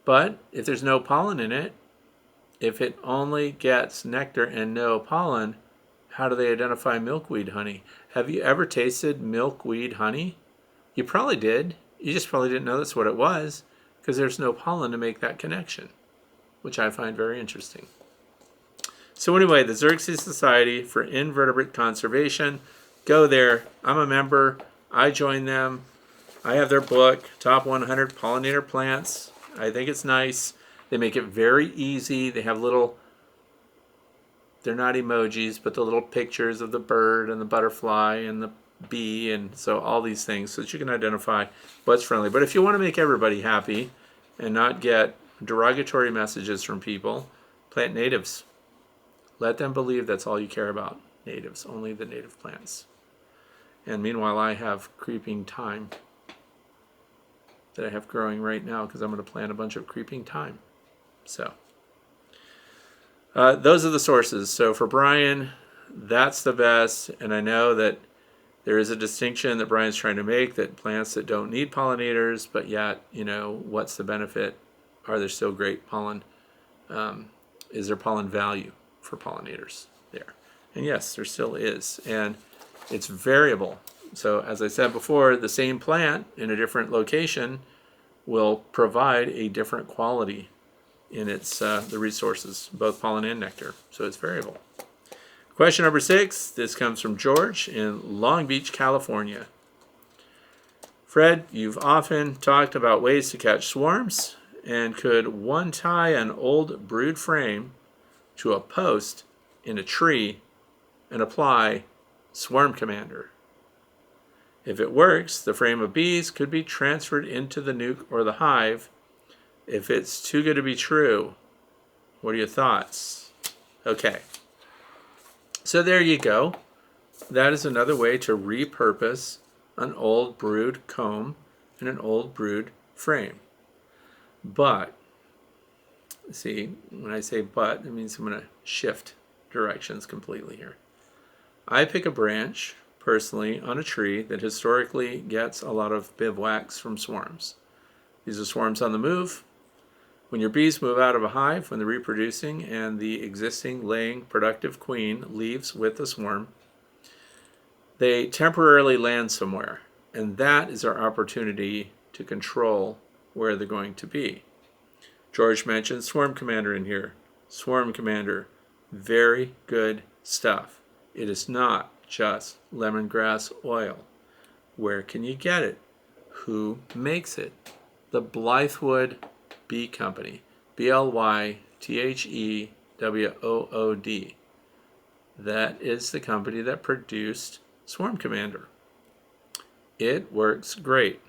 But if there's no pollen in it, if it only gets nectar and no pollen, how do they identify milkweed honey? Have you ever tasted milkweed honey? You probably did. You just probably didn't know that's what it was because there's no pollen to make that connection, which I find very interesting. So anyway, the Xerces Society for Invertebrate Conservation, go there. I'm a member. I joined them. I have their book, Top 100 Pollinator Plants. I think it's nice. They make it very easy. They have little, they're not emojis, but the little pictures of the bird and the butterfly and the bee, and so all these things so that you can identify what's friendly. But if you want to make everybody happy and not get derogatory messages from people, plant natives. Let them believe that's all you care about. Natives, only the native plants. And meanwhile, I have creeping thyme that I have growing right now because I'm going to plant a bunch of creeping thyme. So those are the sources. So for Brian, that's the best. And I know that there is a distinction that Brian's trying to make, that plants that don't need pollinators, but yet, you know, what's the benefit? Are there still great pollen? Is there pollen value for pollinators there? And yes, there still is. And it's variable. So as I said before, the same plant in a different location will provide a different quality in its the resources, both pollen and nectar. So it's variable. Question number 6. This comes from George in Long Beach, California. Fred, you've often talked about ways to catch swarms, and could one tie an old brood frame to a post in a tree and apply Swarm Commander? If it works, the frame of bees could be transferred into the nuke or the hive. If it's too good to be true, what are your thoughts? Okay. So there you go. That is another way to repurpose an old brood comb and an old brood frame. But, see, when I say but, it means I'm going to shift directions completely here. I pick a branch, personally, on a tree that historically gets a lot of bivouacs from swarms. These are swarms on the move. When your bees move out of a hive, when they're reproducing, and the existing laying productive queen leaves with the swarm, they temporarily land somewhere. And that is our opportunity to control where they're going to be. George mentioned Swarm Commander in here. Swarm Commander, very good stuff. It is not just lemongrass oil. Where can you get it? Who makes it? The Blythewood Bee Company. BLYTHEWOOD. That is the company that produced Swarm Commander. It works great.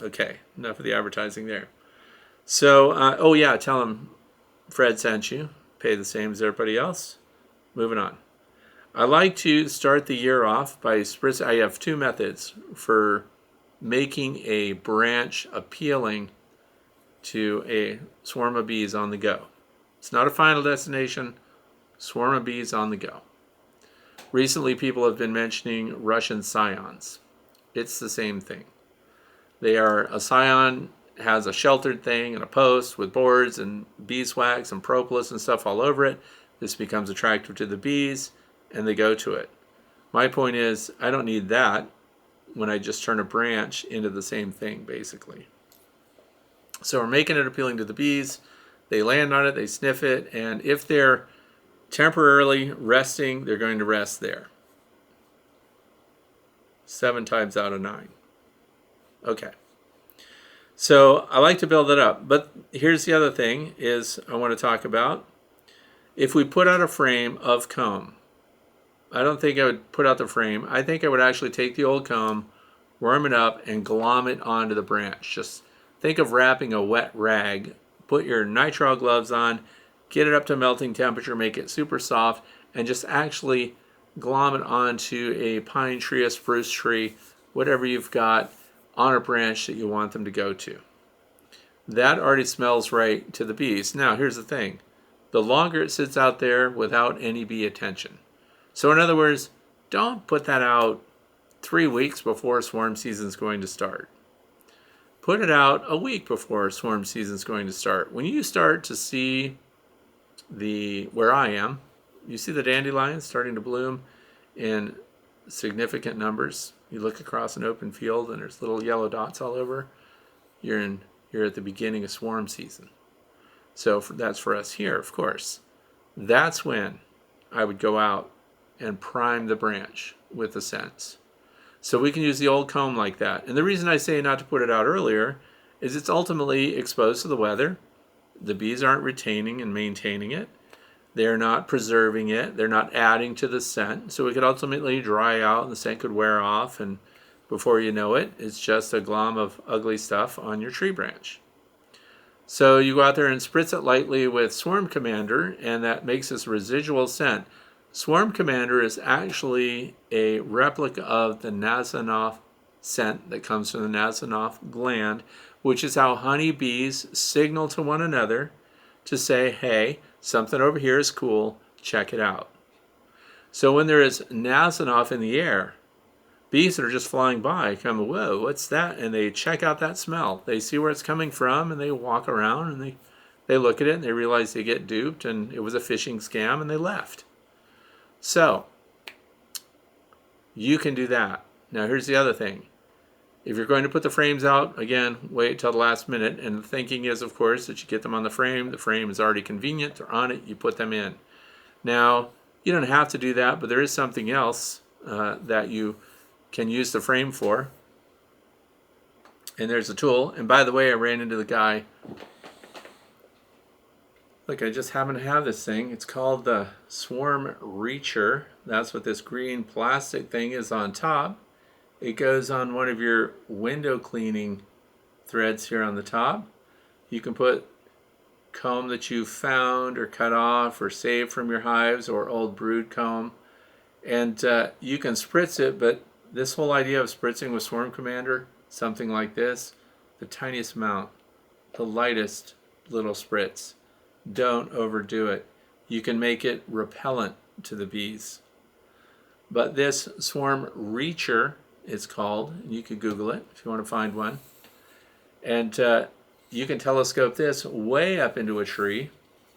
Okay, enough of the advertising there. So, oh yeah, tell them Fred sent you. Pay the same as everybody else. Moving on. I like to start the year off by spritzing. I have 2 methods for making a branch appealing to a swarm of bees on the go. It's not a final destination. Swarm of bees on the go. Recently, people have been mentioning Russian scions. It's the same thing. They are a scion has a sheltered thing and a post with boards and beeswax and propolis and stuff all over it, this becomes attractive to the bees and they go to it. My point is, I don't need that when I just turn a branch into the same thing, basically. So we're making it appealing to the bees. They land on it, they sniff it, and if they're temporarily resting, they're going to rest there. 7 times out of 9. Okay. So I like to build it up. But here's the other thing is I want to talk about. If we put out a frame of comb, I don't think I would put out the frame. I think I would actually take the old comb, worm it up, and glom it onto the branch. Just think of wrapping a wet rag. Put your nitrile gloves on, get it up to melting temperature, make it super soft, and just actually glom it onto a pine tree, a spruce tree, whatever you've got on a branch that you want them to go to. That already smells right to the bees. Now, here's the thing. The longer it sits out there without any bee attention. So in other words, don't put that out 3 weeks before swarm season is going to start. Put it out a week before swarm season is going to start. When you start to see where I am, you see the dandelions starting to bloom in significant numbers. You look across an open field and there's little yellow dots all over. You're at the beginning of swarm season. So that's for us here, of course. That's when I would go out and prime the branch with the scents. So we can use the old comb like that. And the reason I say not to put it out earlier is it's ultimately exposed to the weather. The bees aren't retaining and maintaining it. They're not preserving it. They're not adding to the scent. So it could ultimately dry out and the scent could wear off. And before you know it, it's just a glom of ugly stuff on your tree branch. So you go out there and spritz it lightly with Swarm Commander, and that makes this residual scent. Swarm Commander is actually a replica of the Nasonov scent that comes from the Nasonov gland, which is how honeybees signal to one another to say, hey, something over here is cool, check it out. So when there is Nasonov in the air, bees that are just flying by come, whoa, what's that? And they check out that smell. They see where it's coming from and they walk around and they look at it and they realize they get duped and it was a phishing scam and they left. So you can do that. Now here's the other thing. If you're going to put the frames out, again, wait till the last minute. And the thinking is, of course, that you get them on the frame. The frame is already convenient. They're on it. You put them in. Now, you don't have to do that, but there is something else that you can use the frame for. And there's a tool. And by the way, I ran into the guy. Look, I just happen to have this thing. It's called the Swarm Reacher. That's what this green plastic thing is on top. It goes on one of your window cleaning threads here on the top. You can put comb that you found or cut off or saved from your hives or old brood comb. And you can spritz it, but this whole idea of spritzing with Swarm Commander, something like this, the tiniest amount, the lightest little spritz. Don't overdo it. You can make it repellent to the bees. But this Swarm Reacher, it's called, you could Google it if you want to find one. And you can telescope this way up into a tree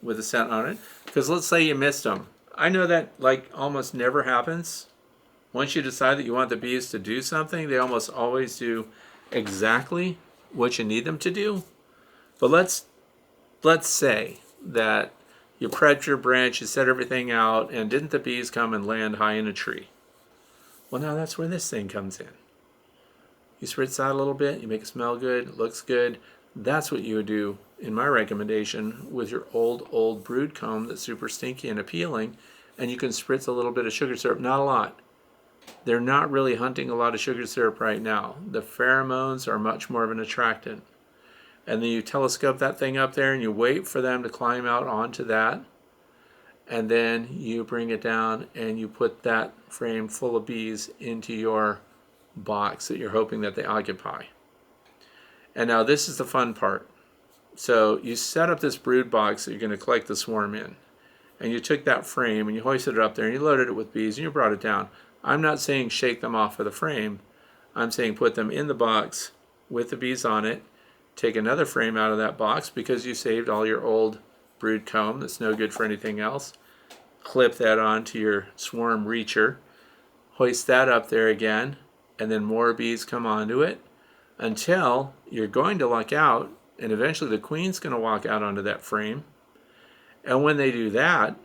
with a scent on it. Because let's say you missed them. I know that like almost never happens. Once you decide that you want the bees to do something, they almost always do exactly what you need them to do. But let's say that you prepped your branch, you set everything out, and didn't the bees come and land high in a tree? Well, now that's where this thing comes in. You spritz out a little bit, you make it smell good, it looks good. That's what you would do, in my recommendation, with your old brood comb that's super stinky and appealing, and you can spritz a little bit of sugar syrup, not a lot. They're not really hunting a lot of sugar syrup right now. The pheromones are much more of an attractant. And then you telescope that thing up there and you wait for them to climb out onto that. And then you bring it down and you put that frame full of bees into your box that you're hoping that they occupy. And now this is the fun part. So you set up this brood box that you're going to collect the swarm in. And you took that frame and you hoisted it up there and you loaded it with bees and you brought it down. I'm not saying shake them off of the frame. I'm saying put them in the box with the bees on it take another frame out of that box because you saved all your old brood comb that's no good for anything else. Clip that onto your swarm reacher, hoist that up there again, and then more bees come onto it until you're going to luck out, and eventually the queen's going to walk out onto that frame. And when they do that,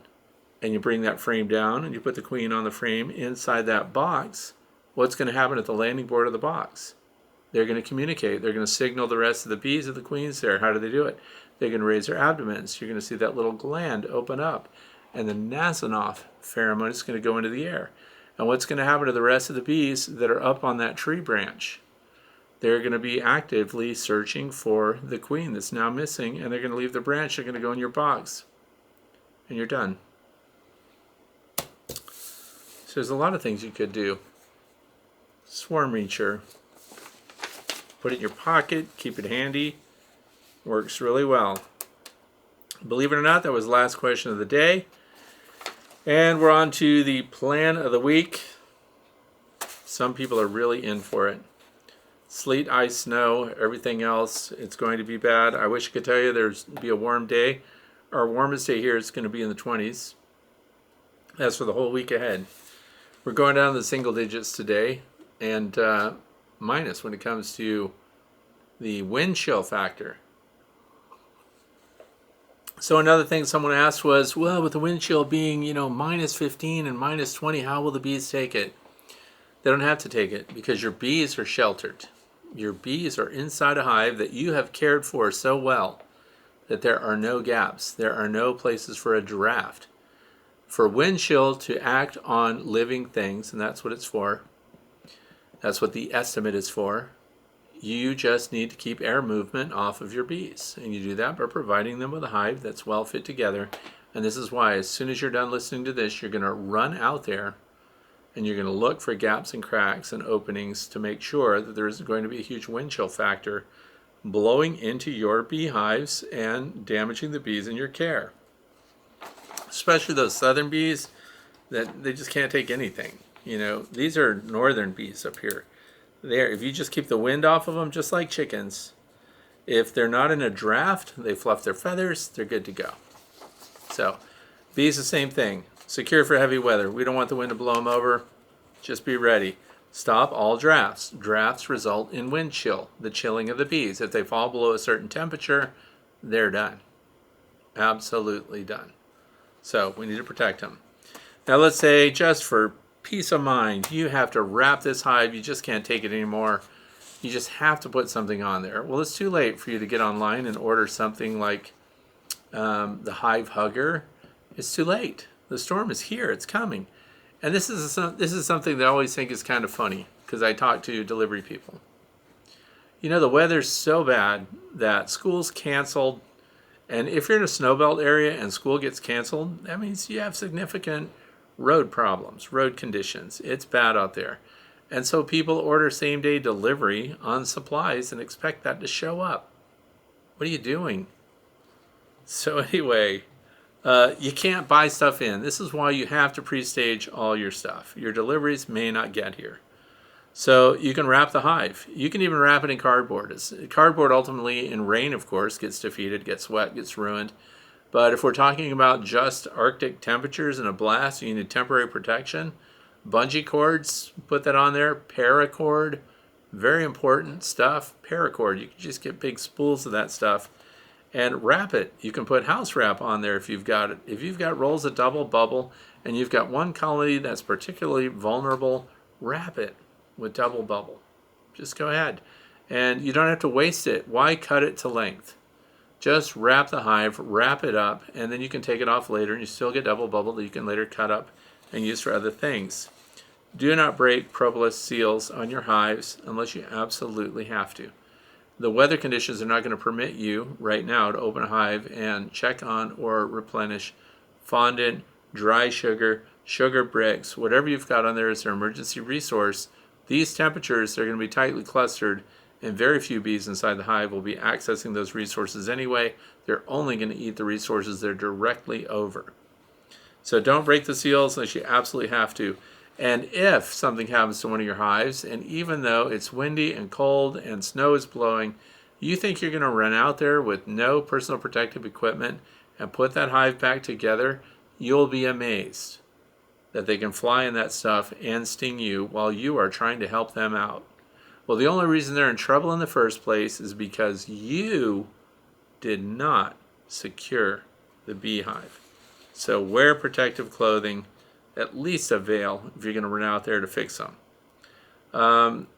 and you bring that frame down and you put the queen on the frame inside that box, what's going to happen at the landing board of the box? They're going to communicate. They're going to signal the rest of the bees that the queen's there. How do they do it? They're going to raise their abdomens. You're going to see that little gland open up, and the Nasonov pheromone is going to go into the air. And what's going to happen to the rest of the bees that are up on that tree branch? They're going to be actively searching for the queen that's now missing, and they're going to leave the branch. They're going to go in your box, and you're done. So there's a lot of things you could do. Swarm reacher. Put it in your pocket, keep it handy. Works really well. Believe it or not, that was the last question of the day. And we're on to the plan of the week. Some people are really in for it. Sleet, ice, snow, everything else, it's going to be bad. I wish I could tell you there's be a warm day. Our warmest day here is going to be in the 20s. That's for the whole week ahead. We're going down to the single digits today, and minus when it comes to the wind chill factor. So another thing someone asked was, well, with the wind chill being, minus 15 and minus 20, how will the bees take it? They don't have to take it because your bees are sheltered. Your bees are inside a hive that you have cared for so well that there are no gaps. There are no places for a draft. For wind chill to act on living things, and that's what it's for. That's what the estimate is for. You just need to keep air movement off of your bees. And you do that by providing them with a hive that's well fit together. And this is why as soon as you're done listening to this, you're going to run out there and you're going to look for gaps and cracks and openings to make sure that there isn't going to be a huge wind chill factor blowing into your beehives and damaging the bees in your care. Especially those southern bees that they just can't take anything. These are northern bees up here. If you just keep the wind off of them, just like chickens, if they're not in a draft, they fluff their feathers, they're good to go. So, bees the same thing. Secure for heavy weather. We don't want the wind to blow them over. Just be ready. Stop all drafts. Drafts result in wind chill, the chilling of the bees. If they fall below a certain temperature, they're done. Absolutely done. So, we need to protect them. Now let's say, just for peace of mind, you have to wrap this hive. You just can't take it anymore. You just have to put something on there. Well, it's too late for you to get online and order something like the Hive Hugger. It's too late. The storm is here. It's coming. And this is something that I always think is kind of funny because I talk to delivery people. The weather's so bad that school's canceled. And if you're in a snowbelt area and school gets canceled, that means you have significant road problems, road conditions. It's bad out there. And so people order same-day delivery on supplies and expect that to show up. What are you doing? So anyway, you can't buy stuff in. This is why you have to pre-stage all your stuff. Your deliveries may not get here. So you can wrap the hive. You can even wrap it in cardboard. Cardboard ultimately in rain, of course, gets defeated, gets wet, gets ruined. But if we're talking about just Arctic temperatures and a blast, you need temporary protection. Bungee cords, put that on there. Paracord, very important stuff. Paracord, you can just get big spools of that stuff and wrap it. You can put house wrap on there if you've got it. If you've got rolls of double bubble and you've got one colony that's particularly vulnerable, wrap it with double bubble. Just go ahead. And you don't have to waste it. Why cut it to length? Just wrap the hive, wrap it up, and then you can take it off later and you still get double bubble that you can later cut up and use for other things. Do not break propolis seals on your hives unless you absolutely have to. The weather conditions are not going to permit you right now to open a hive and check on or replenish fondant, dry sugar, sugar bricks, whatever you've got on there as an emergency resource. These temperatures, they're going to be tightly clustered, and very few bees inside the hive will be accessing those resources anyway. They're only going to eat the resources they're directly over. So don't break the seals unless you absolutely have to. And if something happens to one of your hives, and even though it's windy and cold and snow is blowing, You think you're going to run out there with no personal protective equipment and put that hive back together? You'll be amazed that they can fly in that stuff and sting you while you are trying to help them out. Well, the only reason they're in trouble in the first place is because you did not secure the beehive. So wear protective clothing, at least a veil, if you're going to run out there to fix them.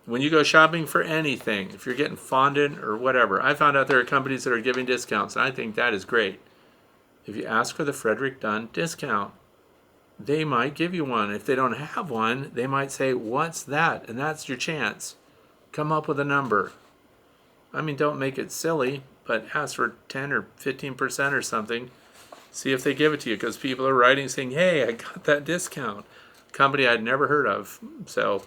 When you go shopping for anything, if you're getting fondant or whatever, I found out there are companies that are giving discounts, and I think that is great. If you ask for the Frederick Dunn discount, they might give you one. If they don't have one, they might say, "What's that?" And that's your chance. Come up with a number. I mean, don't make it silly, but ask for 10 or 15% or something. See if they give it to you, because people are writing saying, "Hey, I got that discount." Company I'd never heard of. So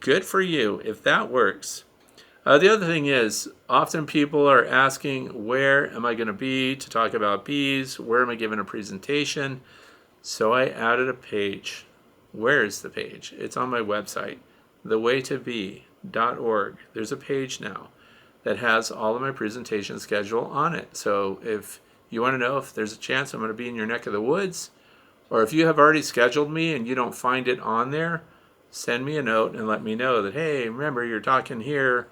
good for you if that works. The other thing is, often people are asking, where am I going to be to talk about bees? Where am I giving a presentation? So I added a page. Where is the page? It's on my website, thewaytobee.org. There's a page now that has all of my presentation schedule on it. So if you want to know if there's a chance I'm going to be in your neck of the woods, or if you have already scheduled me and you don't find it on there, send me a note and let me know that, hey, remember you're talking here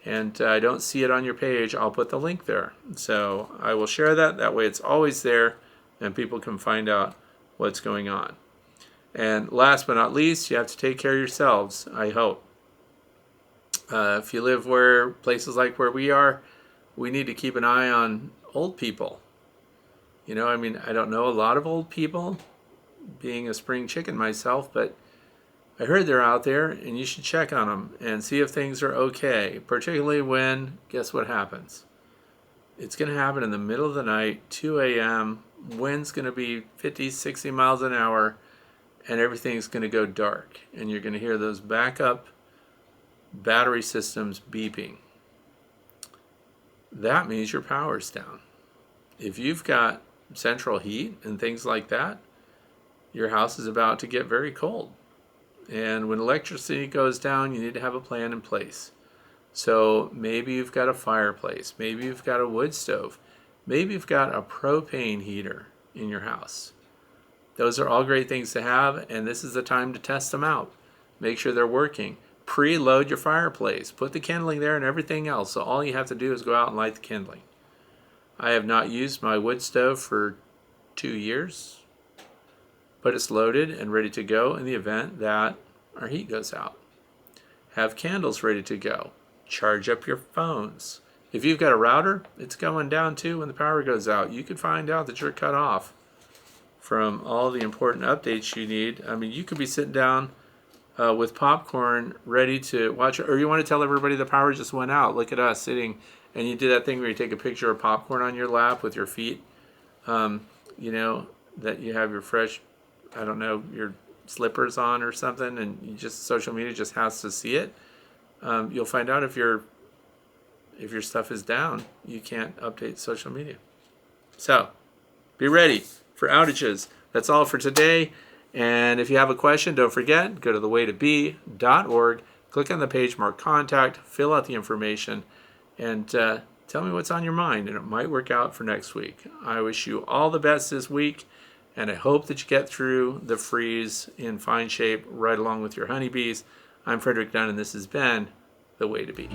and I don't see it on your page. I'll put the link there. So I will share that. That way it's always there and people can find out what's going on. And last but not least, you have to take care of yourselves, I hope. If you live places like where we are, we need to keep an eye on old people. You know, I mean, I don't know a lot of old people, being a spring chicken myself, but I heard they're out there and you should check on them and see if things are okay, particularly when, guess what happens? It's going to happen in the middle of the night, 2 a.m., wind's going to be 50, 60 miles an hour, and everything's going to go dark. And you're going to hear those backup battery systems beeping. That means your power's down. If you've got central heat and things like that, your house is about to get very cold. And when electricity goes down, you need to have a plan in place. So maybe you've got a fireplace, maybe you've got a wood stove, maybe you've got a propane heater in your house. Those are all great things to have, and this is the time to test them out. Make sure they're working. Preload your fireplace. Put the kindling there and everything else. So all you have to do is go out and light the kindling. I have not used my wood stove for 2 years, but it's loaded and ready to go in the event that our heat goes out. Have candles ready to go. Charge up your phones. If you've got a router, it's going down too when the power goes out. You could find out that you're cut off from all the important updates you need. I mean, you could be sitting down with popcorn ready to watch, or you want to tell everybody the power just went out. Look at us sitting, and you do that thing where you take a picture of popcorn on your lap with your feet, you know, that you have your fresh, I don't know, your slippers on or something, and you just, social media just has to see it. You'll find out if your stuff is down, you can't update social media. So be ready for outages. That's all for today. And if you have a question, don't forget, go to thewaytobee.org, click on the page marked contact, fill out the information, and tell me what's on your mind, and it might work out for next week. I wish you all the best this week, and I hope that you get through the freeze in fine shape right along with your honeybees. I'm Frederick Dunn, and this has been The Way to Bee.